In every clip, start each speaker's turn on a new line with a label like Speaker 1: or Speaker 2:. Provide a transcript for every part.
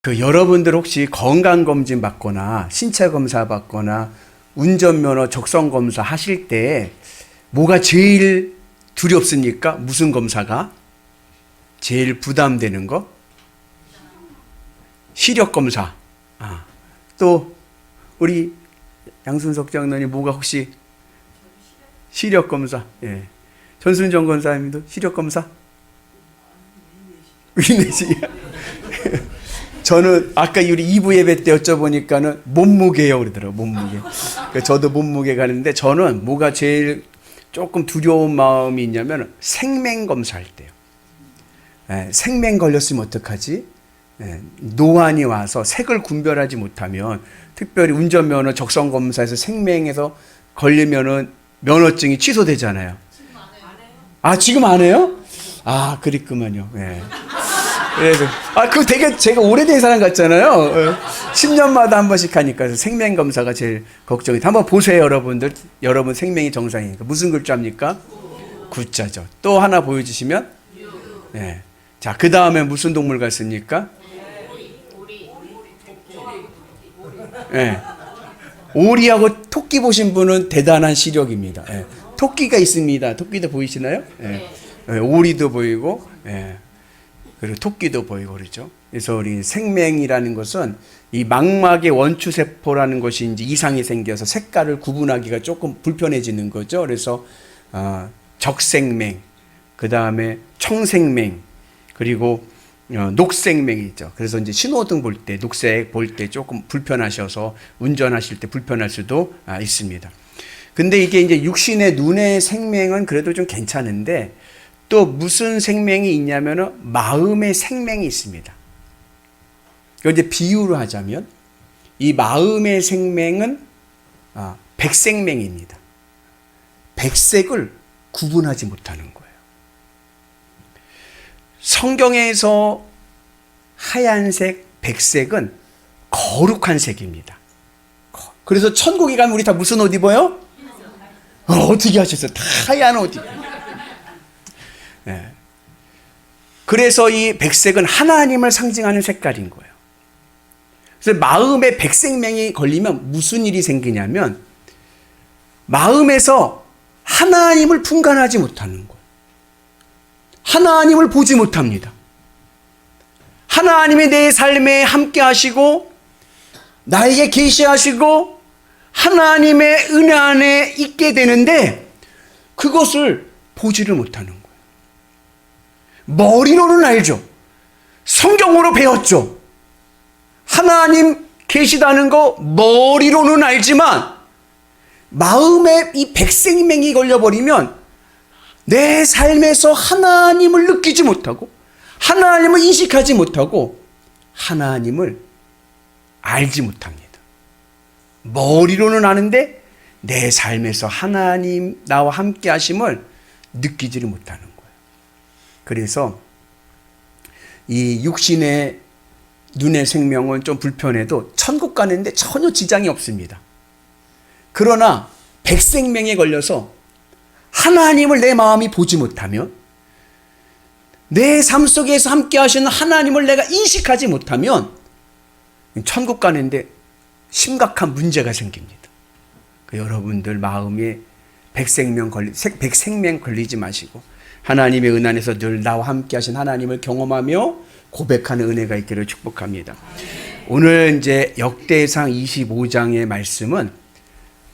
Speaker 1: 그 여러분들 혹시 건강검진 받거나 신체검사 받거나 운전면허 적성검사 하실 때 뭐가 제일 두렵습니까? 무슨 검사가? 제일 부담되는 거? 시력검사. 또 우리 양순석 장로님 뭐가 혹시 시력검사? 예. 전순정 권사님도 시력검사? 위내시. 저는 아까 우리 2부 예배 때 여쭤보니까는 몸무게요 그러더라고요. 몸무게. 저도 몸무게 가는데 저는 뭐가 제일 조금 두려운 마음이 있냐면 생맹검사 할 때요. 예, 생맹 걸렸으면 어떡하지? 예, 노안이 와서 색을 구별하지 못하면 특별히 운전면허 적성검사에서 생맹에서 걸리면은 면허증이 취소되잖아요. 지금 안 해요? 그랬구만요. 예. 그래서 그거 되게 제가 오래된 사람 같잖아요. 10년마다 한 번씩 하니까 생명 검사가 제일 걱정이. 한번 보세요, 여러분들. 여러분 생명이 정상이니까 무슨 글자입니까? 구자죠. 또 하나 보여주시면. 네. 자, 그 다음에 무슨 동물가 있습니까? 네. 오리하고 토끼 보신 분은 대단한 시력입니다. 네. 토끼가 있습니다. 토끼도 보이시나요? 네. 네. 오리도 보이고. 네. 그리고 토끼도 보이고 그러죠. 그래서 우리 생맹이라는 것은 이 망막의 원추세포라는 것이 이제 이상이 생겨서 색깔을 구분하기가 조금 불편해지는 거죠. 그래서 적생맹, 그 다음에 청생맹, 그리고 녹생맹이 있죠. 그래서 이제 신호등 볼 때, 녹색 볼 때 조금 불편하셔서 운전하실 때 불편할 수도 있습니다. 근데 이게 이제 육신의 눈의 생맹은 그래도 좀 괜찮은데 또 무슨 생명이 있냐면은 마음의 생명이 있습니다. 이제 비유를 하자면 이 마음의 생명은 백생명입니다. 백색을 구분하지 못하는 거예요. 성경에서 하얀색, 백색은 거룩한 색입니다. 그래서 천국에 가면 우리 다 무슨 옷 입어요? 어떻게 하셨어요? 다 하얀 옷 입어요. 네. 그래서 이 백색은 하나님을 상징하는 색깔인 거예요. 그래서 마음에 백색명이 걸리면 무슨 일이 생기냐면 마음에서 하나님을 분간하지 못하는 거예요. 하나님을 보지 못합니다. 하나님이 내 삶에 함께 하시고 나에게 계시하시고 하나님의 은혜 안에 있게 되는데 그것을 보지를 못하는 거예요. 머리로는 알죠. 성경으로 배웠죠. 하나님 계시다는 거 머리로는 알지만 마음에 이 백생명이 걸려버리면 내 삶에서 하나님을 느끼지 못하고 하나님을 인식하지 못하고 하나님을 알지 못합니다. 머리로는 아는데 내 삶에서 하나님 나와 함께 하심을 느끼지를 못하는 거예요. 그래서 이 육신의 눈의 생명은 좀 불편해도 천국 가는데 전혀 지장이 없습니다. 그러나 백생명에 걸려서 하나님을 내 마음이 보지 못하면 내 삶 속에서 함께 하시는 하나님을 내가 인식하지 못하면 천국 가는데 심각한 문제가 생깁니다. 여러분들 마음에 백생명 걸리지 마시고 하나님의 은혜 안에서 늘 나와 함께 하신 하나님을 경험하며 고백하는 은혜가 있기를 축복합니다. 오늘 이제 역대상 25장의 말씀은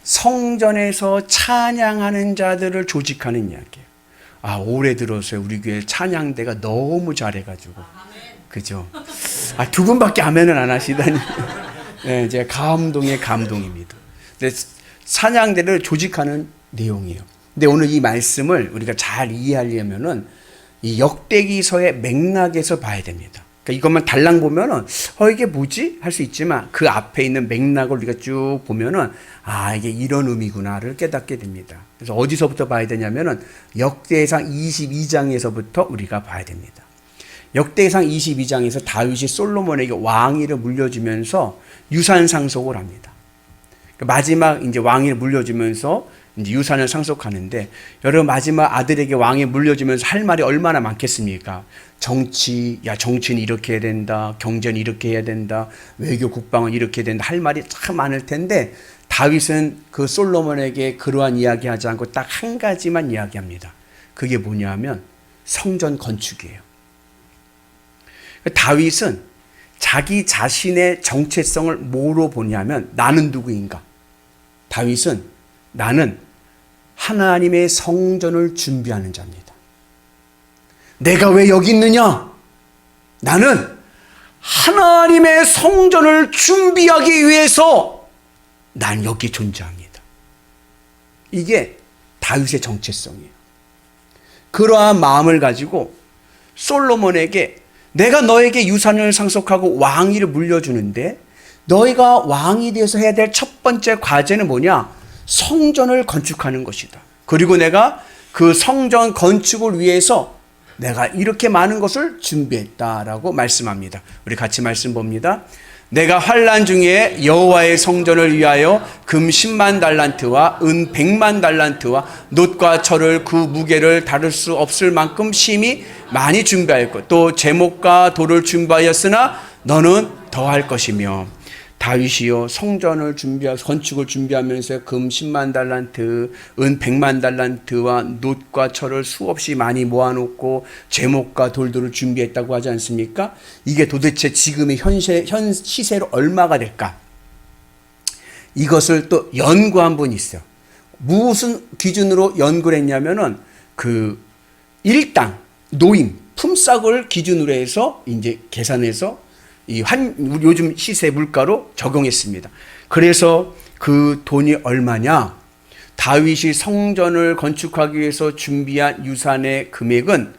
Speaker 1: 성전에서 찬양하는 자들을 조직하는 이야기예요. 올해 들어서 우리 교회 찬양대가 너무 잘해가지고. 그죠? 두 분밖에 아멘을 안 하시다니. 네, 제가 감동입니다. 근데 찬양대를 조직하는 내용이에요. 근데 오늘 이 말씀을 우리가 잘 이해하려면은 이 역대기서의 맥락에서 봐야 됩니다. 그러니까 이것만 달랑 보면은 이게 뭐지? 할 수 있지만 그 앞에 있는 맥락을 우리가 쭉 보면은 이게 이런 의미구나를 깨닫게 됩니다. 그래서 어디서부터 봐야 되냐면은 역대상 22장에서부터 우리가 봐야 됩니다. 역대상 22장에서 다윗이 솔로몬에게 왕위를 물려주면서 유산 상속을 합니다. 마지막 이제 왕위를 물려주면서 이제 유산을 상속하는데, 여러분 마지막 아들에게 왕이 물려주면서 할 말이 얼마나 많겠습니까? 정치, 야 정치는 이렇게 해야 된다, 경제는 이렇게 해야 된다, 외교 국방은 이렇게 해야 된다, 할 말이 참 많을 텐데, 다윗은 그 솔로몬에게 그러한 이야기하지 않고 딱 한 가지만 이야기합니다. 그게 뭐냐면 성전 건축이에요. 다윗은 자기 자신의 정체성을 뭐로 보냐면, 나는 누구인가? 다윗은 나는 하나님의 성전을 준비하는 자입니다. 내가 왜 여기 있느냐? 나는 하나님의 성전을 준비하기 위해서 난 여기 존재합니다. 이게 다윗의 정체성이에요. 그러한 마음을 가지고 솔로몬에게, 내가 너에게 유산을 상속하고 왕위를 물려주는데, 너희가 왕이 되어서 해야 될 첫 번째 과제는 뭐냐? 성전을 건축하는 것이다. 그리고 내가 그 성전 건축을 위해서 내가 이렇게 많은 것을 준비했다라고 말씀합니다. 우리 같이 말씀 봅니다. 내가 환난 중에 여호와의 성전을 위하여 금 10만 달란트와 은 100만 달란트와 놋과 철을 그 무게를 다룰 수 없을 만큼 심히 많이 준비하였고, 또 제목과 돌을 준비하였으나 너는 더할 것이며, 다윗이요 성전을 건축을 준비하면서 금 10만 달란트, 은 100만 달란트와 놋과 철을 수없이 많이 모아놓고 제목과 돌들을 준비했다고 하지 않습니까? 이게 도대체 지금의 현 시세로 얼마가 될까? 이것을 또 연구한 분이 있어요. 무슨 기준으로 연구를 했냐면은 그 일당, 노임, 품삯을 기준으로 해서 이제 계산해서 요즘 시세 물가로 적용했습니다. 그래서 그 돈이 얼마냐? 다윗이 성전을 건축하기 위해서 준비한 유산의 금액은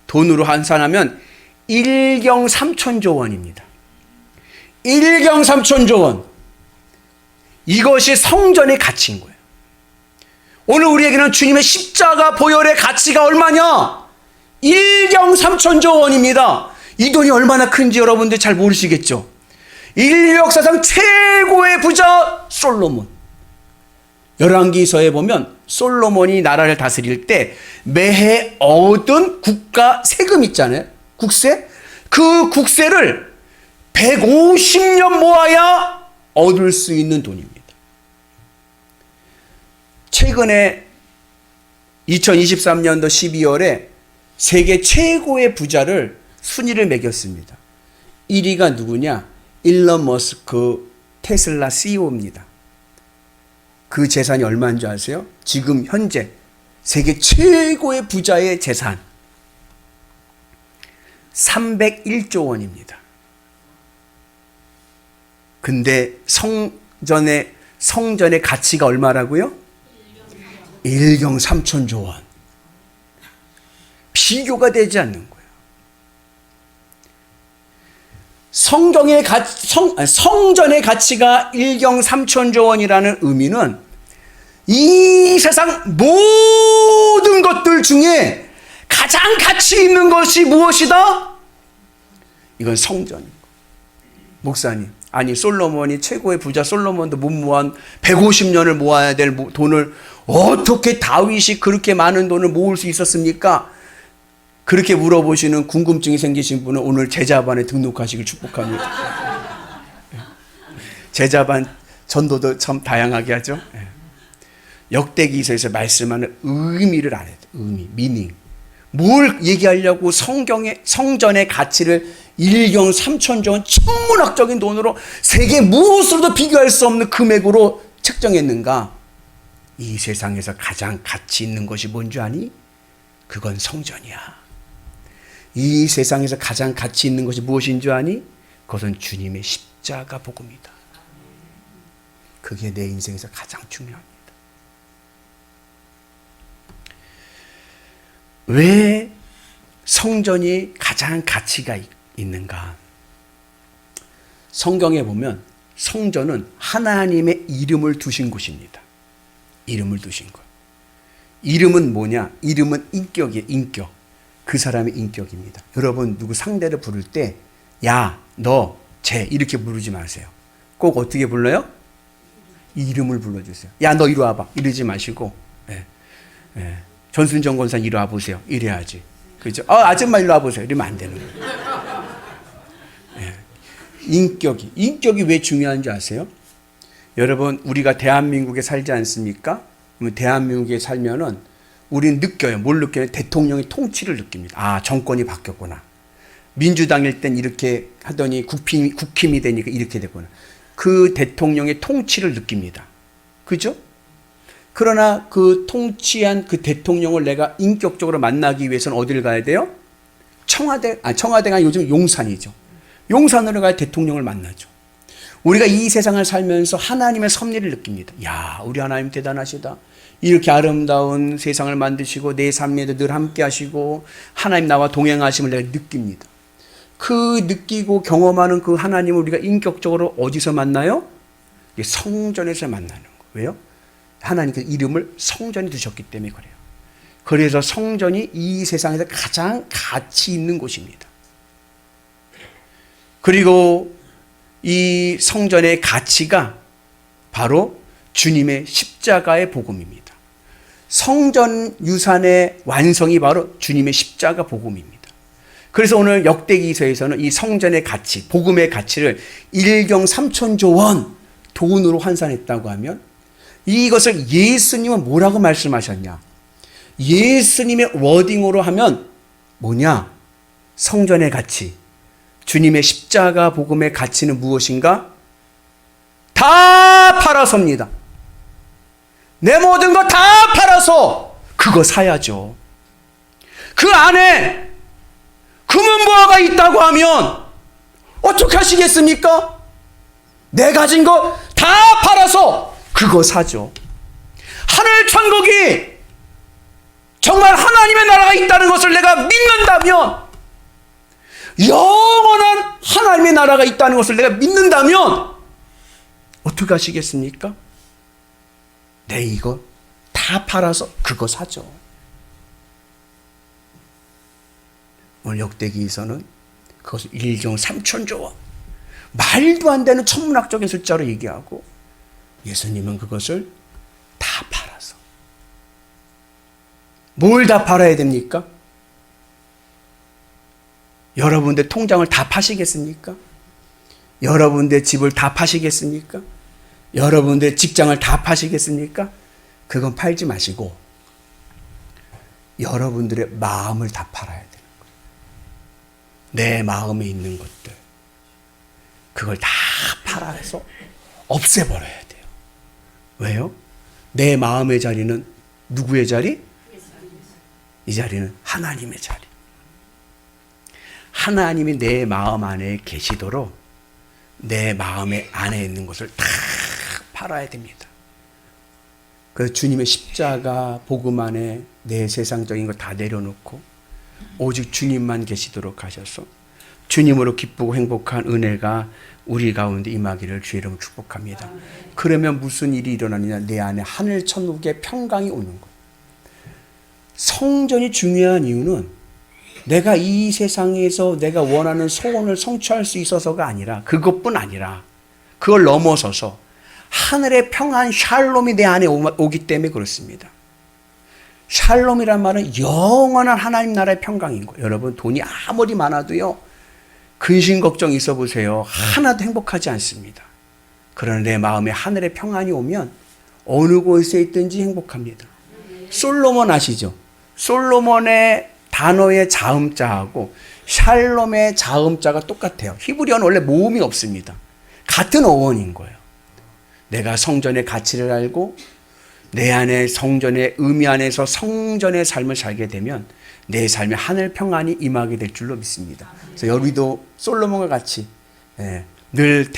Speaker 1: 돈으로 환산하면 1경 3천조 원입니다. 1경 3천조 원. 이것이 성전의 가치인 거예요. 오늘 우리에게는 주님의 십자가 보혈의 가치가 얼마냐? 1경 3천조 원입니다. 이 돈이 얼마나 큰지 여러분들 잘 모르시겠죠? 인류 역사상 최고의 부자 솔로몬. 열왕기서에 보면 솔로몬이 나라를 다스릴 때 매해 얻은 국가 세금 있잖아요. 국세. 그 국세를 150년 모아야 얻을 수 있는 돈입니다. 최근에 2023년도 12월에 세계 최고의 부자를 순위를 매겼습니다. 1위가 누구냐? 일론 머스크 테슬라 CEO입니다. 그 재산이 얼마인 줄 아세요? 지금 현재 세계 최고의 부자의 재산 301조 원입니다. 근데 성전의 가치가 얼마라고요? 1경 3천조 원. 비교가 되지 않는 거예요. 성전의 가치가 1경 3천조 원이라는 의미는 이 세상 모든 것들 중에 가장 가치 있는 것이 무엇이다? 이건 성전인 거예요. 목사님, 아니 솔로몬이 최고의 부자 솔로몬도 못 모은 150년을 모아야 될 돈을 어떻게 다윗이 그렇게 많은 돈을 모을 수 있었습니까? 그렇게 물어보시는 궁금증이 생기신 분은 오늘 제자반에 등록하시길 축복합니다. 제자반 전도도 참 다양하게 하죠. 역대기서에서 말씀하는 의미를 알아야 돼요. 의미, 미닝. 뭘 얘기하려고 성전의 가치를 1경 3천조 원 천문학적인 돈으로 세계 무엇으로도 비교할 수 없는 금액으로 책정했는가? 이 세상에서 가장 가치 있는 것이 뭔지 아니? 그건 성전이야. 이 세상에서 가장 가치 있는 것이 무엇인 줄 아니? 그것은 주님의 십자가 복음이다. 그게 내 인생에서 가장 중요합니다. 왜 성전이 가장 가치가 있는가? 성경에 보면 성전은 하나님의 이름을 두신 곳입니다. 이름을 두신 것. 이름은 뭐냐? 이름은 인격이에요. 인격. 그 사람의 인격입니다. 여러분 누구 상대를 부를 때 야, 너, 쟤 이렇게 부르지 마세요. 꼭 어떻게 불러요? 이름을 불러주세요. 야, 너 이리 와봐. 이러지 마시고, 예, 예. 전순정 권사 이리 와보세요. 이래야지. 그죠? 아줌마 이리 와보세요. 이러면 안 되는 거예요. 예. 인격이 왜 중요한지 아세요? 여러분, 우리가 대한민국에 살지 않습니까? 그러면 대한민국에 살면은 우리는 느껴요. 뭘 느껴요? 대통령의 통치를 느낍니다. 정권이 바뀌었구나. 민주당일 땐 이렇게 하더니 국힘이 되니까 이렇게 되구나. 그 대통령의 통치를 느낍니다. 그죠? 그러나 그 통치한 그 대통령을 내가 인격적으로 만나기 위해서는 어디를 가야 돼요? 청와대가 요즘 용산이죠. 용산으로 가야 대통령을 만나죠. 우리가 이 세상을 살면서 하나님의 섭리를 느낍니다. 야, 우리 하나님 대단하시다. 이렇게 아름다운 세상을 만드시고 내 삶에도 늘 함께 하시고 하나님 나와 동행하심을 내가 느낍니다. 그 느끼고 경험하는 그 하나님을 우리가 인격적으로 어디서 만나요? 성전에서 만나는 거. 왜요? 하나님께서 이름을 성전에 두셨기 때문에 그래요. 그래서 성전이 이 세상에서 가장 가치 있는 곳입니다. 그리고 이 성전의 가치가 바로 주님의 십자가의 복음입니다. 성전 유산의 완성이 바로 주님의 십자가 복음입니다. 그래서 오늘 역대기서에서는 이 성전의 가치, 복음의 가치를 1경 3천조 원 돈으로 환산했다고 하면 이것을 예수님은 뭐라고 말씀하셨냐? 예수님의 워딩으로 하면 뭐냐? 성전의 가치, 주님의 십자가 복음의 가치는 무엇인가? 다 팔아섭니다. 내 모든 거 다 팔아서 그거 사야죠. 그 안에 금은보화가 있다고 하면 어떻게 하시겠습니까? 내 가진 거 다 팔아서 그거 사죠. 하늘 천국이 정말 하나님의 나라가 있다는 것을 내가 믿는다면, 영원한 하나님의 나라가 있다는 것을 내가 믿는다면 어떻게 하시겠습니까? 내 이거 다 팔아서 그거 사죠. 오늘 역대기에서는 그것을 1경 3천조 원, 말도 안 되는 천문학적인 숫자로 얘기하고 예수님은 그것을 다 팔아서. 뭘 다 팔아야 됩니까? 여러분들 통장을 다 파시겠습니까? 여러분들 집을 다 파시겠습니까? 여러분들 직장을 다 파시겠습니까? 그건 팔지 마시고 여러분들의 마음을 다 팔아야 되는 거예요. 내 마음에 있는 것들, 그걸 다 팔아서 없애버려야 돼요. 왜요? 내 마음의 자리는 누구의 자리? 이 자리는 하나님의 자리. 하나님이 내 마음 안에 계시도록 내 마음의 안에 있는 것을 다 팔아야 됩니다. 그래서 주님의 십자가 복음 안에 내 세상적인 걸 다 내려놓고 오직 주님만 계시도록 하셔서 주님으로 기쁘고 행복한 은혜가 우리 가운데 임하기를 주의 이름으로 축복합니다. 그러면 무슨 일이 일어나느냐? 내 안에 하늘 천국의 평강이 오는 거예요. 성전이 중요한 이유는 내가 이 세상에서 내가 원하는 소원을 성취할 수 있어서가 아니라, 그것뿐 아니라 그걸 넘어서서 하늘의 평안 샬롬이 내 안에 오기 때문에 그렇습니다. 샬롬이란 말은 영원한 하나님 나라의 평강인 거예요. 여러분, 돈이 아무리 많아도요, 근심 걱정 있어 보세요. 하나도 행복하지 않습니다. 그러나 내 마음에 하늘의 평안이 오면 어느 곳에 있든지 행복합니다. 솔로몬 아시죠? 솔로몬의 단어의 자음자하고 샬롬의 자음자가 똑같아요. 히브리어는 원래 모음이 없습니다. 같은 어원인 거예요. 내가 성전의 가치를 알고 내 안에 성전의 의미 안에서 성전의 삶을 살게 되면 내 삶에 하늘 평안이 임하게 될 줄로 믿습니다. 그래서 여기도 솔로몬과 같이 늘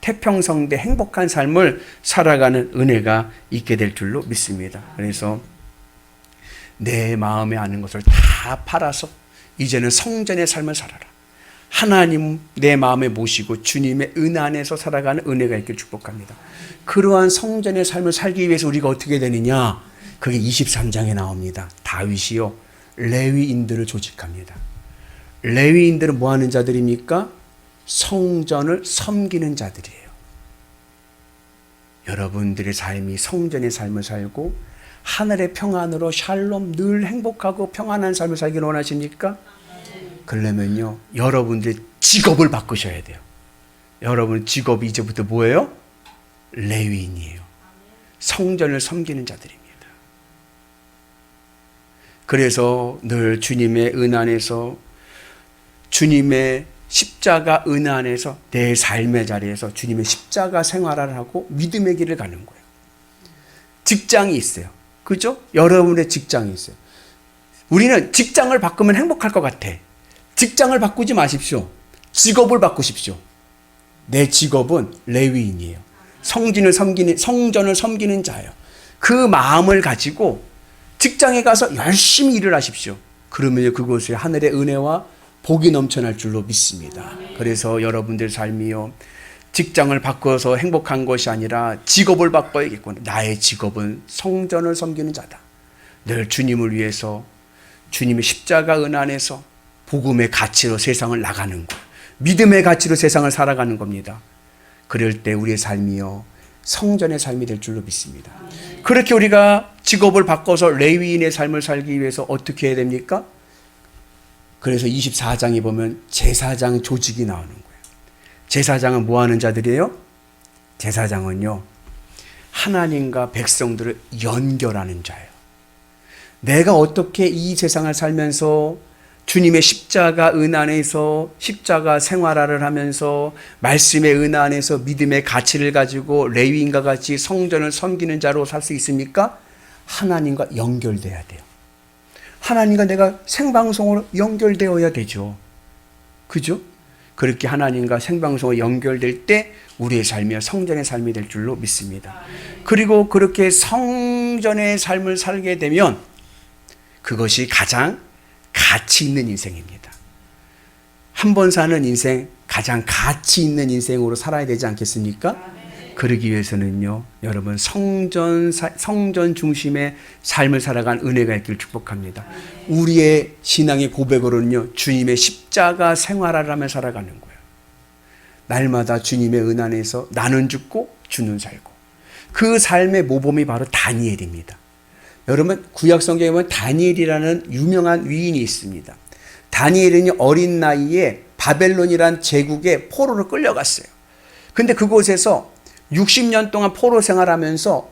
Speaker 1: 태평성대 행복한 삶을 살아가는 은혜가 있게 될 줄로 믿습니다. 그래서 내 마음에 아는 것을 다 팔아서 이제는 성전의 삶을 살아라. 하나님 내 마음에 모시고 주님의 은혜 안에서 살아가는 은혜가 있길 축복합니다. 그러한 성전의 삶을 살기 위해서 우리가 어떻게 되느냐? 그게 23장에 나옵니다. 다윗이요, 레위인들을 조직합니다. 레위인들은 뭐 하는 자들입니까? 성전을 섬기는 자들이에요. 여러분들의 삶이 성전의 삶을 살고 하늘의 평안으로 샬롬 늘 행복하고 평안한 삶을 살기를 원하십니까? 그러면요, 여러분들의 직업을 바꾸셔야 돼요. 여러분 직업이 이제부터 뭐예요? 레위인이에요. 성전을 섬기는 자들입니다. 그래서 늘 주님의 은 안에서, 주님의 십자가 은 안에서 내 삶의 자리에서 주님의 십자가 생활을 하고 믿음의 길을 가는 거예요. 직장이 있어요. 그죠? 여러분의 직장이 있어요. 우리는 직장을 바꾸면 행복할 것 같아. 직장을 바꾸지 마십시오. 직업을 바꾸십시오. 내 직업은 레위인이에요. 성전을 섬기는 자예요. 그 마음을 가지고 직장에 가서 열심히 일을 하십시오. 그러면 그곳에 하늘의 은혜와 복이 넘쳐날 줄로 믿습니다. 그래서 여러분들 삶이요, 직장을 바꿔서 행복한 것이 아니라 직업을 바꿔야겠구나. 나의 직업은 성전을 섬기는 자다. 늘 주님을 위해서 주님의 십자가 은 안에서 복음의 가치로 세상을 나가는 것, 믿음의 가치로 세상을 살아가는 겁니다. 그럴 때 우리의 삶이요, 성전의 삶이 될 줄로 믿습니다. 그렇게 우리가 직업을 바꿔서 레위인의 삶을 살기 위해서 어떻게 해야 됩니까? 그래서 24장에 보면 제사장 조직이 나오는 거예요. 제사장은 뭐 하는 자들이에요? 제사장은요, 하나님과 백성들을 연결하는 자예요. 내가 어떻게 이 세상을 살면서 주님의 십자가 은 안에서 십자가 생활화를 하면서 말씀의 은 안에서 믿음의 가치를 가지고 레위인과 같이 성전을 섬기는 자로 살 수 있습니까? 하나님과 연결돼야 돼요. 하나님과 내가 생방송으로 연결되어야 되죠. 그죠? 그렇게 하나님과 생방송으로 연결될 때 우리의 삶이 성전의 삶이 될 줄로 믿습니다. 그리고 그렇게 성전의 삶을 살게 되면 그것이 가장 가치 있는 인생입니다. 한 번 사는 인생, 가장 가치 있는 인생으로 살아야 되지 않겠습니까? 그러기 위해서는요, 여러분 성전 중심의 삶을 살아간 은혜가 있기를 축복합니다. 우리의 신앙의 고백으로는요, 주님의 십자가 생활을 하며 살아가는 거예요. 날마다 주님의 은 안에서 나는 죽고 주는 살고, 그 삶의 모범이 바로 다니엘입니다. 여러분 구약 성경에 보면 다니엘이라는 유명한 위인이 있습니다. 다니엘은 어린 나이에 바벨론이란 제국에 포로로 끌려갔어요. 근데 그곳에서 60년 동안 포로 생활하면서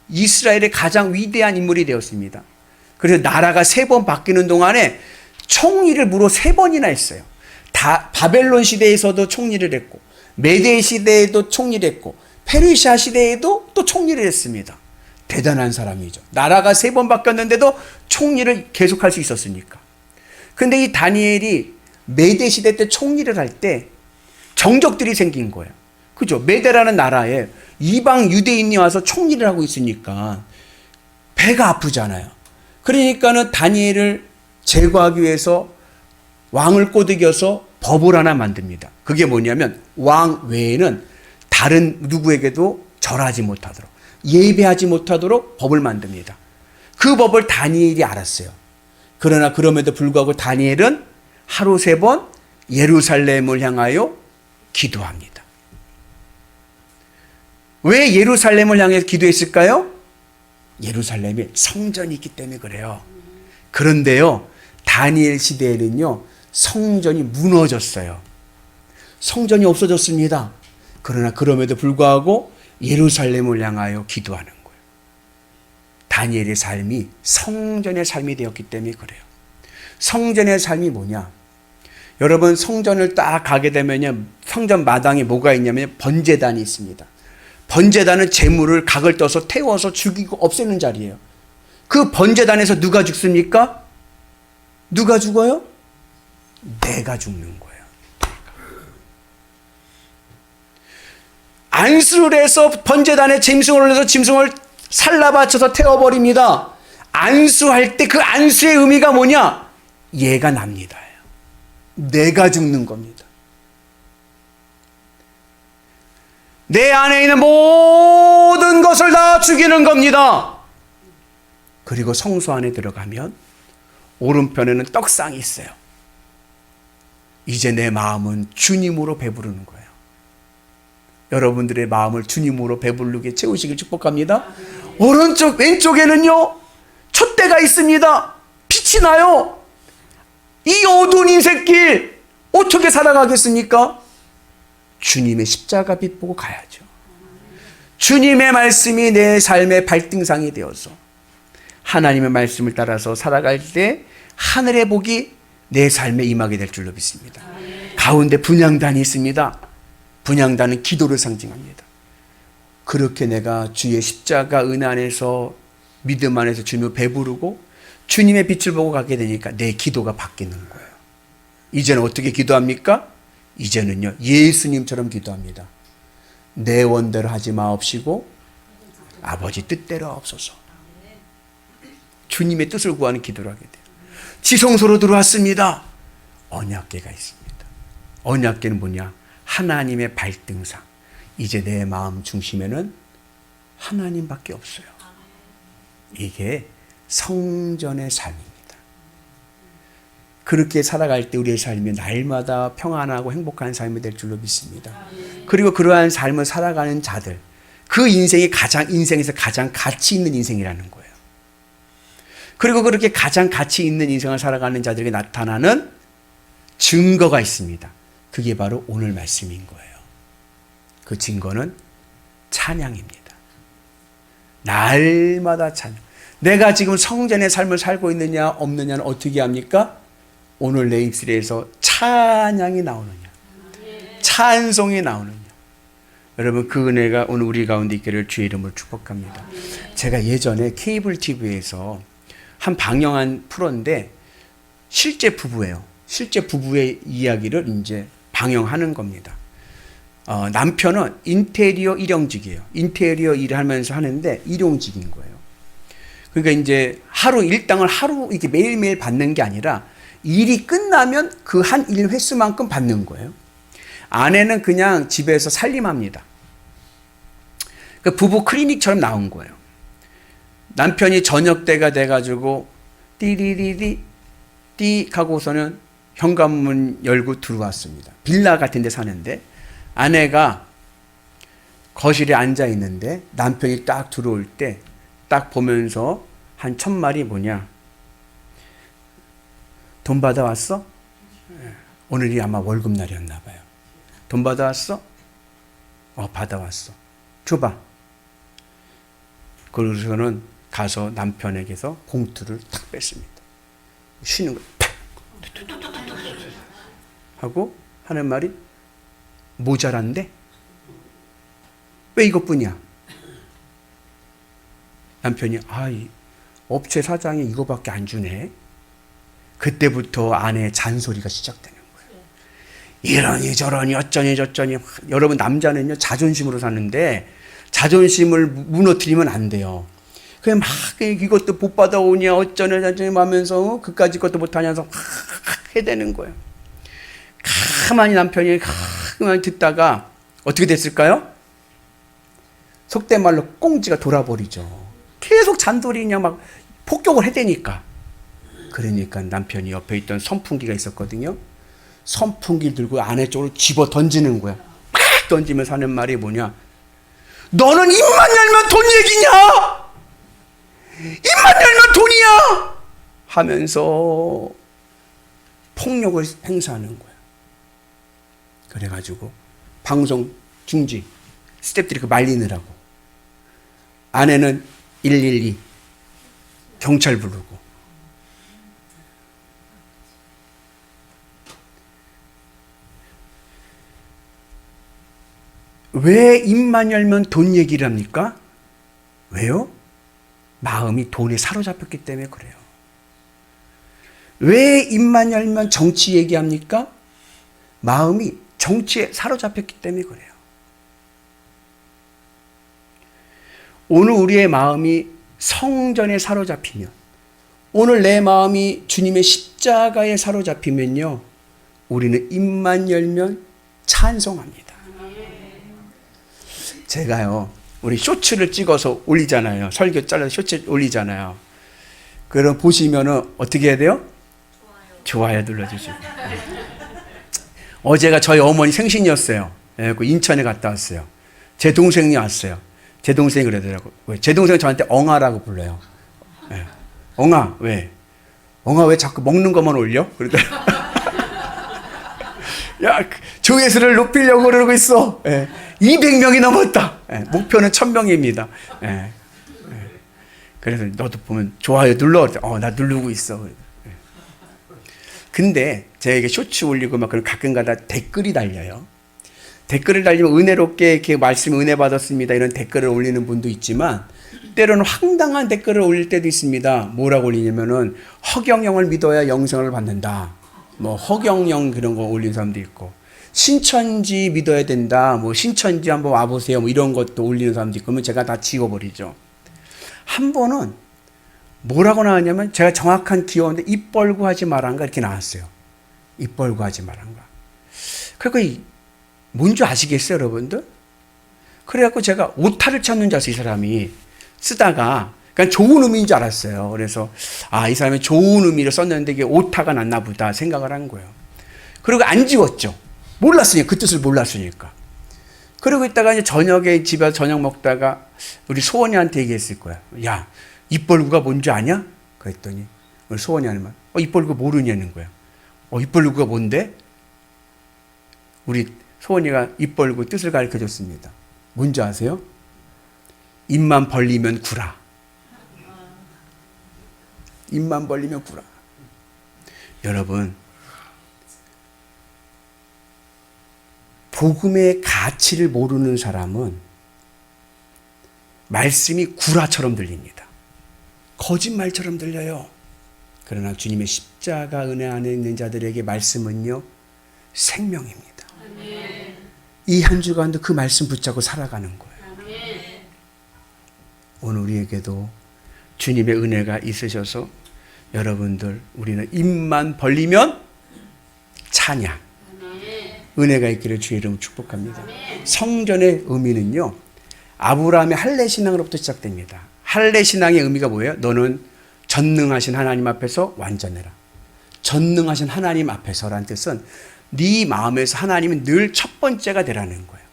Speaker 1: 이스라엘의 가장 위대한 인물이 되었습니다. 그래서 나라가 3번 바뀌는 동안에 총리를 무려 3번이나 했어요. 바벨론 시대에서도 총리를 했고, 메데 시대에도 총리를 했고, 페르시아 시대에도 또 총리를 했습니다. 대단한 사람이죠. 나라가 3번 바뀌었는데도 총리를 계속할 수 있었으니까. 근데 이 다니엘이 메데 시대 때 총리를 할 때 정적들이 생긴 거예요. 그죠? 메데라는 나라에 이방 유대인이 와서 총리를 하고 있으니까 배가 아프잖아요. 그러니까는 다니엘을 제거하기 위해서 왕을 꼬드겨서 법을 하나 만듭니다. 그게 뭐냐면 왕 외에는 다른 누구에게도 절하지 못하도록, 예배하지 못하도록 법을 만듭니다. 그 법을 다니엘이 알았어요. 그러나 그럼에도 불구하고 다니엘은 하루 3번 예루살렘을 향하여 기도합니다. 왜 예루살렘을 향해 기도했을까요? 예루살렘에 성전이 있기 때문에 그래요. 그런데요, 다니엘 시대에는요, 성전이 무너졌어요. 성전이 없어졌습니다. 그러나 그럼에도 불구하고 예루살렘을 향하여 기도하는 거예요. 다니엘의 삶이 성전의 삶이 되었기 때문에 그래요. 성전의 삶이 뭐냐? 여러분 성전을 딱 가게 되면요, 성전 마당에 뭐가 있냐면 번제단이 있습니다. 번제단은 제물을 각을 떠서 태워서 죽이고 없애는 자리예요. 그 번제단에서 누가 죽습니까? 누가 죽어요? 내가 죽는 거예요. 안수를 해서 번제단에 짐승을 올려서 짐승을 살라바쳐서 태워버립니다. 안수할 때 그 안수의 의미가 뭐냐? 얘가 납니다. 내가 죽는 겁니다. 내 안에 있는 모든 것을 다 죽이는 겁니다. 그리고 성소 안에 들어가면 오른편에는 떡상이 있어요. 이제 내 마음은 주님으로 배부르는 거예요. 여러분들의 마음을 주님으로 배부르게 채우시길 축복합니다. 오른쪽 왼쪽에는요 촛대가 있습니다. 빛이 나요. 이 어두운 인생길 어떻게 살아가겠습니까? 주님의 십자가 빛 보고 가야죠. 주님의 말씀이 내 삶의 발등상이 되어서 하나님의 말씀을 따라서 살아갈 때 하늘의 복이 내 삶에 임하게 될 줄로 믿습니다. 가운데 분향단이 있습니다. 분향단은 기도를 상징합니다. 그렇게 내가 주의 십자가 은혜 안에서 믿음 안에서 주님을 배부르고 주님의 빛을 보고 가게 되니까 내 기도가 바뀌는 거예요. 이제는 어떻게 기도합니까? 이제는요 예수님처럼 기도합니다. 내 원대로 하지 마옵시고 아버지 뜻대로 하옵소서. 주님의 뜻을 구하는 기도를 하게 돼요. 지성소로 들어왔습니다. 언약궤가 있습니다. 언약궤는 뭐냐? 하나님의 발등상. 이제 내 마음 중심에는 하나님밖에 없어요. 이게 성전의 삶입니다. 그렇게 살아갈 때 우리의 삶이 날마다 평안하고 행복한 삶이 될 줄로 믿습니다. 그리고 그러한 삶을 살아가는 자들, 그 인생이 인생에서 가장 가치 있는 인생이라는 거예요. 그리고 그렇게 가장 가치 있는 인생을 살아가는 자들에게 나타나는 증거가 있습니다. 그게 바로 오늘 말씀인 거예요. 그 증거는 찬양입니다. 날마다 찬양. 내가 지금 성전의 삶을 살고 있느냐 없느냐는 어떻게 합니까? 오늘 내 입술에서 찬양이 나오느냐, 찬송이 나오느냐. 여러분 그 은혜가 오늘 우리 가운데 있기를 주의 이름으로 축복합니다. 제가 예전에 케이블 TV에서 한 방영한 프로인데 실제 부부예요. 실제 부부의 이야기를 이제 방영하는 겁니다. 남편은 인테리어 일용직이에요. 인테리어 일을 하면서 하는데 일용직인 거예요. 그러니까 이제 일당을 하루 이렇게 매일매일 받는 게 아니라 일이 끝나면 그 한 일 횟수만큼 받는 거예요. 아내는 그냥 집에서 살림합니다. 그 부부 클리닉처럼 나온 거예요. 남편이 저녁 때가 돼가지고 띠리리리 띠 하고서는 현관문 열고 들어왔습니다. 빌라 같은 데 사는데 아내가 거실에 앉아 있는데 남편이 딱 들어올 때 딱 보면서 한 첫말이 뭐냐? 돈 받아왔어? 오늘이 아마 월급날이었나 봐요. 돈 받아왔어? 받아왔어. 줘봐. 그러고서는 가서 남편에게서 봉투를 탁 뺐습니다. 쉬는 거 하고 하는 말이 모자란데? 왜 이것뿐이야? 남편이 이 업체 사장이 이거밖에 안 주네. 그때부터 아내의 잔소리가 시작되는 거예요. 이러니 저러니 어쩌니 저쩌니. 여러분 남자는요 자존심으로 사는데 자존심을 무너뜨리면 안 돼요. 그냥 막 이것도 못 받아오냐 어쩌냐 저쩌냐 하면서 그까짓 것도 못하냐서 막 해대는 거예요. 가만히 남편이 가만히 듣다가 어떻게 됐을까요? 속된 말로 꽁지가 돌아버리죠. 계속 잔소리냐 막 폭격을 해대니까. 그러니까 남편이 옆에 있던 선풍기가 있었거든요. 선풍기 들고 아내 쪽으로 집어 던지는 거야. 막 던지면서 하는 말이 뭐냐? 너는 입만 열면 돈 얘기냐? 입만 열면 돈이야! 하면서 폭력을 행사하는 거야. 그래가지고 방송 중지, 스태프들이 그 말리느라고 아내는 112 경찰 부르고. 왜 입만 열면 돈 얘기를 합니까? 왜요? 마음이 돈에 사로잡혔기 때문에 그래요. 왜 입만 열면 정치 얘기합니까? 마음이 정치에 사로잡혔기 때문에 그래요. 오늘 우리의 마음이 성전에 사로잡히면, 오늘 내 마음이 주님의 십자가에 사로잡히면요, 우리는 입만 열면 찬송합니다. 제가요, 우리 쇼츠를 찍어서 올리잖아요. 설교 잘라서 쇼츠 올리잖아요. 그럼 보시면은 어떻게 해야 돼요? 좋아요 눌러주시고. 어제가 저희 어머니 생신이었어요. 그 인천에 갔다 왔어요. 제 동생이 왔어요. 제 동생이 그러더라고요. 왜? 제 동생은 저한테 엉아라고 불러요. 네. 엉아, 왜? 엉아 왜 자꾸 먹는 것만 올려? 그러더라고요. 야, 조회수를 높이려고 그러고 있어. 예. 200명이 넘었다. 예. 목표는 1000명입니다. 예. 예. 그래서 너도 보면 좋아요 눌러. 나 누르고 있어. 예. 근데 제가 이게 쇼츠 올리고 막 그럼 가끔가다 댓글이 달려요. 댓글을 달리면 은혜롭게 이렇게 말씀 은혜 받았습니다 이런 댓글을 올리는 분도 있지만 때로는 황당한 댓글을 올릴 때도 있습니다. 뭐라고 올리냐면은 허경영을 믿어야 영생을 받는다. 뭐 허경영 그런 거 올린 사람도 있고 신천지 믿어야 된다. 뭐 신천지 한번 와보세요. 뭐 이런 것도 올리는 사람도 있고 그러면 제가 다 지워버리죠. 한 번은 뭐라고 나왔냐면 제가 정확한 기억인데 입 벌고 하지 말란가 이렇게 나왔어요. 입 벌고 하지 말란가. 그러니까 뭔지 아시겠어요 여러분들? 그래갖고 제가 오타를 찾는 줄 알았어요. 이 사람이 쓰다가 그냥 좋은 의미인 줄 알았어요. 그래서 이 사람이 좋은 의미로 썼는데 이게 오타가 났나 보다 생각을 한 거예요. 그리고 안 지웠죠. 몰랐으니까 그 뜻을 몰랐으니까. 그러고 있다가 이제 저녁에 집에서 저녁 먹다가 우리 소원이한테 얘기했을 거야. 야, 입벌구가 뭔지 아냐? 그랬더니 우리 소원이 하는 입벌구 모르냐는 거야. 입벌구가 뭔데? 우리 소원이가 입벌구 뜻을 가르쳐줬습니다. 뭔지 아세요? 입만 벌리면 구라. 입만 벌리면 구라. 여러분, 복음의 가치를 모르는 사람은 말씀이 구라처럼 들립니다. 거짓말처럼 들려요. 그러나 주님의 십자가 은혜 안에 있는 자들에게 말씀은요, 생명입니다. 이 한 주간도 그 말씀 붙잡고 살아가는 거예요. 오늘 우리에게도 주님의 은혜가 있으셔서 여러분들 우리는 입만 벌리면 찬양 은혜가 있기를 주의 이름으로 축복합니다. 성전의 의미는요 아브라함의 할례신앙으로부터 시작됩니다. 할례신앙의 의미가 뭐예요? 너는 전능하신 하나님 앞에서 완전해라. 전능하신 하나님 앞에서라는 뜻은 네 마음에서 하나님이 늘 첫 번째가 되라는 거예요.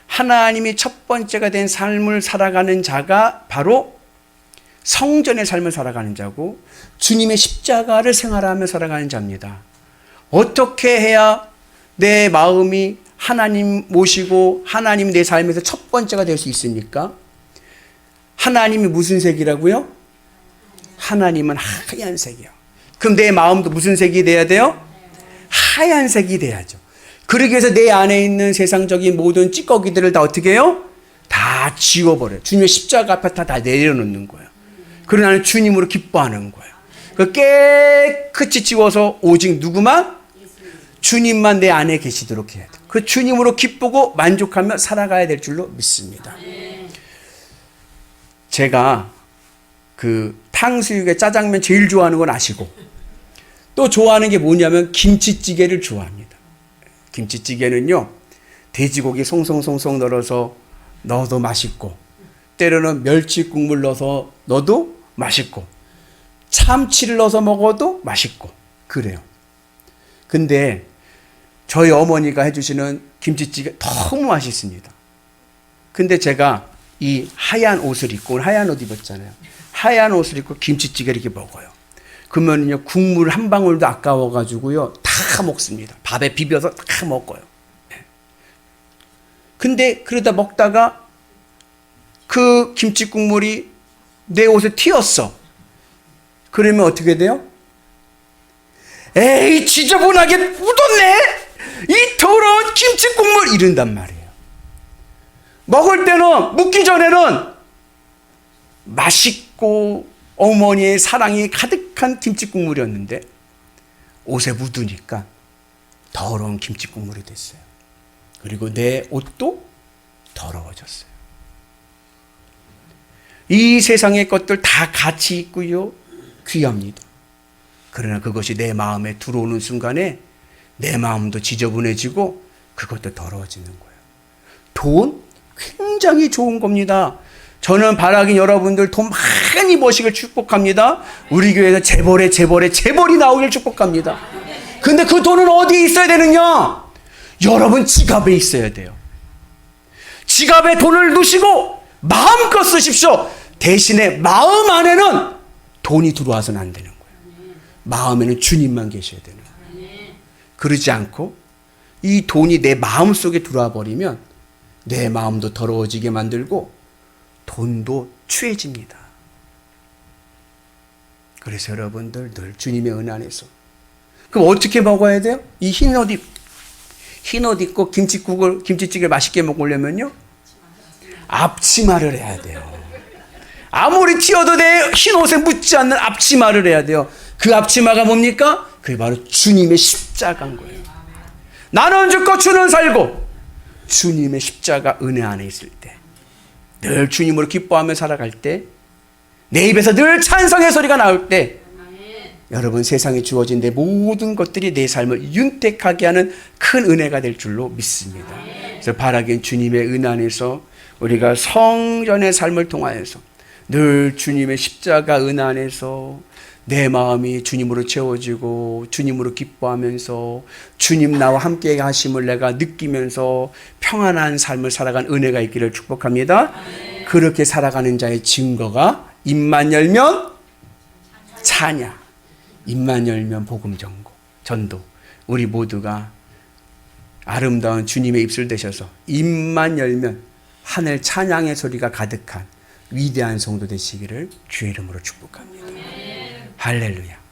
Speaker 1: 하나님이 첫 번째가 된 삶을 살아가는 자가 바로 성전의 삶을 살아가는 자고 주님의 십자가를 생활하며 살아가는 자입니다. 어떻게 해야 내 마음이 하나님 모시고 하나님 내 삶에서 첫 번째가 될 수 있습니까? 하나님이 무슨 색이라고요? 하나님은 하얀색이요. 그럼 내 마음도 무슨 색이 돼야 돼요? 하얀색이 돼야죠. 그러기 위해서 내 안에 있는 세상적인 모든 찌꺼기들을 다 어떻게 해요? 다 지워버려요. 주님의 십자가 앞에 다 내려놓는 거예요. 그러나 나는 주님으로 기뻐하는 거예요. 그 깨끗이 지워서 오직 누구만? 주님만 내 안에 계시도록 해야 돼요. 그 주님으로 기쁘고 만족하며 살아가야 될 줄로 믿습니다. 제가 그 탕수육에 짜장면 제일 좋아하는 건 아시고 또 좋아하는 게 뭐냐면 김치찌개를 좋아합니다. 김치찌개는요 돼지고기 송송송송 넣어도 맛있고 때로는 멸치 국물 넣어서 넣어도 맛있고 참치를 넣어서 먹어도 맛있고 그래요. 근데 저희 어머니가 해주시는 김치찌개 너무 맛있습니다. 근데 제가 이 하얀 옷을 입고 오늘 하얀 옷 입었잖아요. 하얀 옷을 입고 김치찌개를 이렇게 먹어요. 그러면요 국물 한 방울도 아까워가지고요 다 먹습니다. 밥에 비벼서 다 먹어요. 근데 그러다 먹다가 그 김치 국물이 내 옷에 튀었어. 그러면 어떻게 돼요? 에이 지저분하게 묻었네. 이 더러운 김치 국물 이른단 말이에요. 먹을 때는 묻기 전에는 맛있고 어머니의 사랑이 가득한 김치 국물이었는데 옷에 묻으니까 더러운 김치 국물이 됐어요. 그리고 내 옷도 더러워졌어요. 이 세상의 것들 다 가치 있고요 귀합니다. 그러나 그것이 내 마음에 들어오는 순간에 내 마음도 지저분해지고 그것도 더러워지는 거예요. 돈 굉장히 좋은 겁니다. 저는 바라긴 여러분들 돈 많이 버시길 축복합니다. 우리 교회에서 재벌이 나오길 축복합니다. 근데 그 돈은 어디에 있어야 되느냐? 여러분 지갑에 있어야 돼요. 지갑에 돈을 넣으시고 마음껏 쓰십시오. 대신에 마음 안에는 돈이 들어와서는 안 되는 거예요. 마음에는 주님만 계셔야 되는 거예요. 그러지 않고 이 돈이 내 마음속에 들어와 버리면 내 마음도 더러워지게 만들고 돈도 취해집니다. 그래서 여러분들 늘 주님의 은혜 안에서, 그럼 어떻게 먹어야 돼요? 이 흰 옷 입고 김치찌개를 맛있게 먹으려면요, 앞치마를 해야 돼요. 아무리 튀어도 내 흰 옷에 묻지 않는 앞치마를 해야 돼요. 그 앞치마가 뭡니까? 그게 바로 주님의 십자가인 거예요. 나는 죽고 주는 살고, 주님의 십자가 은혜 안에 있을 때, 늘 주님으로 기뻐하며 살아갈 때, 내 입에서 늘 찬성의 소리가 나올 때, 여러분 세상에 주어진 내 모든 것들이 내 삶을 윤택하게 하는 큰 은혜가 될 줄로 믿습니다. 그래서 바라기엔 주님의 은혜 안에서 우리가 성전의 삶을 통하여서 늘 주님의 십자가 은혜 안에서 내 마음이 주님으로 채워지고 주님으로 기뻐하면서 주님 나와 함께 하심을 내가 느끼면서 평안한 삶을 살아간 은혜가 있기를 축복합니다. 그렇게 살아가는 자의 증거가 입만 열면 찬양, 입만 열면 복음 전도. 우리 모두가 아름다운 주님의 입술 되셔서 입만 열면 하늘 찬양의 소리가 가득한 위대한 성도 되시기를 주의 이름으로 축복합니다. 할렐루야.